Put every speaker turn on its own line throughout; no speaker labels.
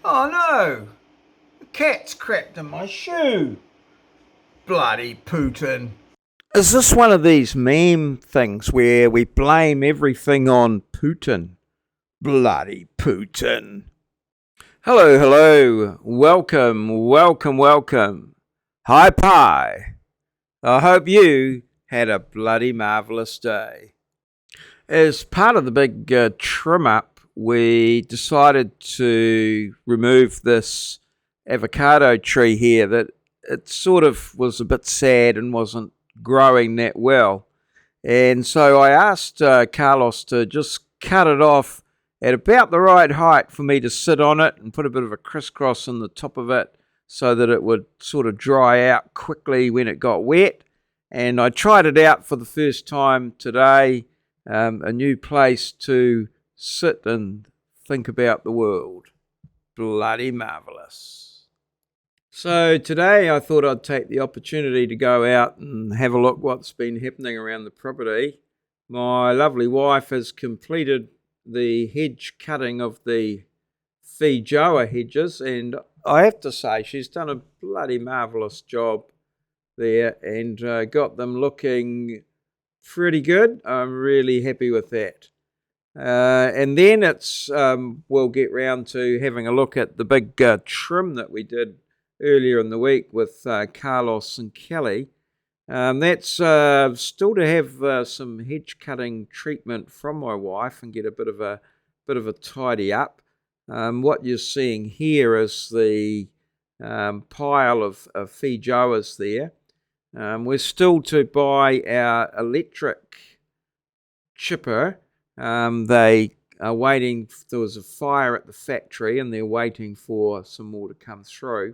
Oh no! The cat's crept in my shoe! Bloody Putin!
Is this one of these meme things where we blame everything on Putin? Bloody Putin. Hello, hello. Welcome. Hi, Pie. I hope you had a bloody marvellous day. As part of the big trim up, we decided to remove this avocado tree here that it sort of was a bit sad and wasn't growing that well. And so I asked Carlos to just cut it off at about the right height for me to sit on it and put a bit of a crisscross on the top of it so that it would sort of dry out quickly when it got wet. And I tried it out for the first time today, a new place to sit and think about the world. Bloody marvellous. So today I thought I'd take the opportunity to go out and have a look what's been happening around the property. My lovely wife has completed the hedge cutting of the feijoa hedges, and I have to say she's done a bloody marvellous job there and got them looking pretty good. I'm really happy with that. And then we'll get round to having a look at the big trim that we did earlier in the week with Carlos and Kelly. That's still to have some hedge cutting treatment from my wife and get a bit of a tidy up. What you're seeing here is the pile of feijoas there. We're still to buy our electric chipper. They are waiting. There was a fire at the factory and they're waiting for some more to come through.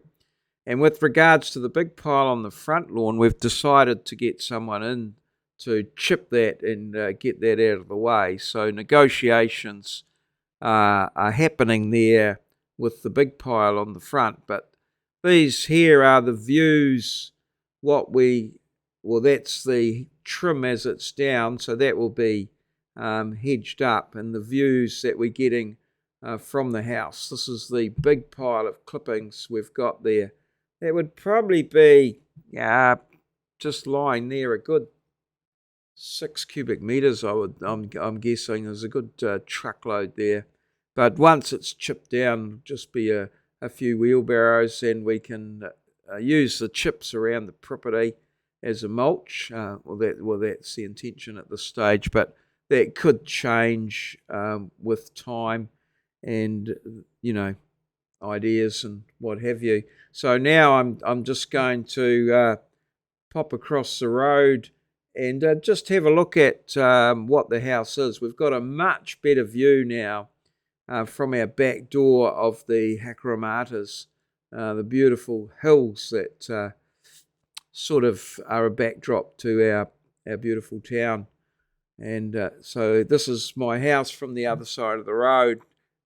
And with regards to the big pile on the front lawn, we've decided to get someone in to chip that and get that out of the way. So negotiations are happening there with the big pile on the front. But these here are the views, that's the trim as it's down, so that will be hedged up, and the views that we're getting from the house. This is the big pile of clippings we've got there. It would probably be just lying there a good 6 cubic meters. I'm guessing there's a good truckload there. But once it's chipped down, just be a few wheelbarrows, and we can use the chips around the property as a mulch. That's the intention at this stage, but that could change with time and ideas and what have you. So now I'm just going to pop across the road and just have a look at what the house is. We've got a much better view now from our back door of the Hakaramatas, the beautiful hills that sort of are a backdrop to our beautiful town. And so this is my house from the other side of the road.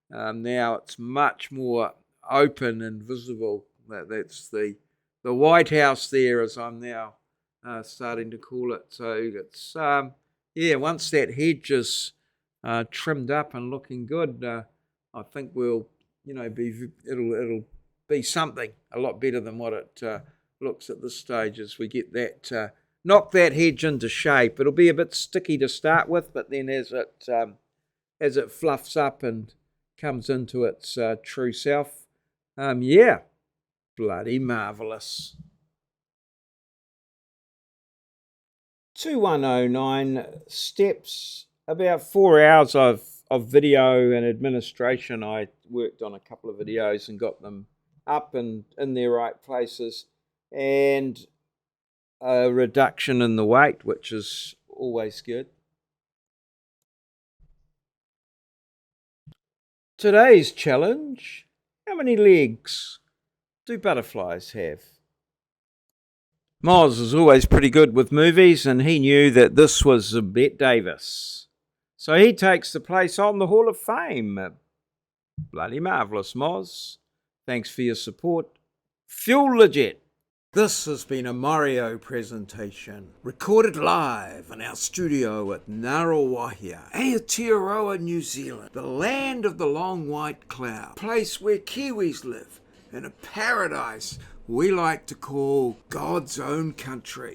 Now it's much more open and visible. That's the White House there, as I'm now starting to call it. So it's once that hedge is trimmed up and looking good, I think it'll be something a lot better than what it looks at this stage as we get that knock that hedge into shape. It'll be a bit sticky to start with, but then as it fluffs up and comes into its true self, bloody marvellous. 2109 steps, about 4 hours of video and administration. I worked on a couple of videos and got them up and in their right places, and a reduction in the weight, which is always good. Today's challenge: how many legs do butterflies have? Moz is always pretty good with movies, and he knew that this was Bette Davis. So he takes the place on the Hall of Fame. Bloody marvellous, Moz. Thanks for your support. Fuel legit. This has been a maureo presentation, recorded live in our studio at Ngaruawahia, Aotearoa, New Zealand, the land of the long white cloud, place where Kiwis live, in a paradise we like to call God's own country.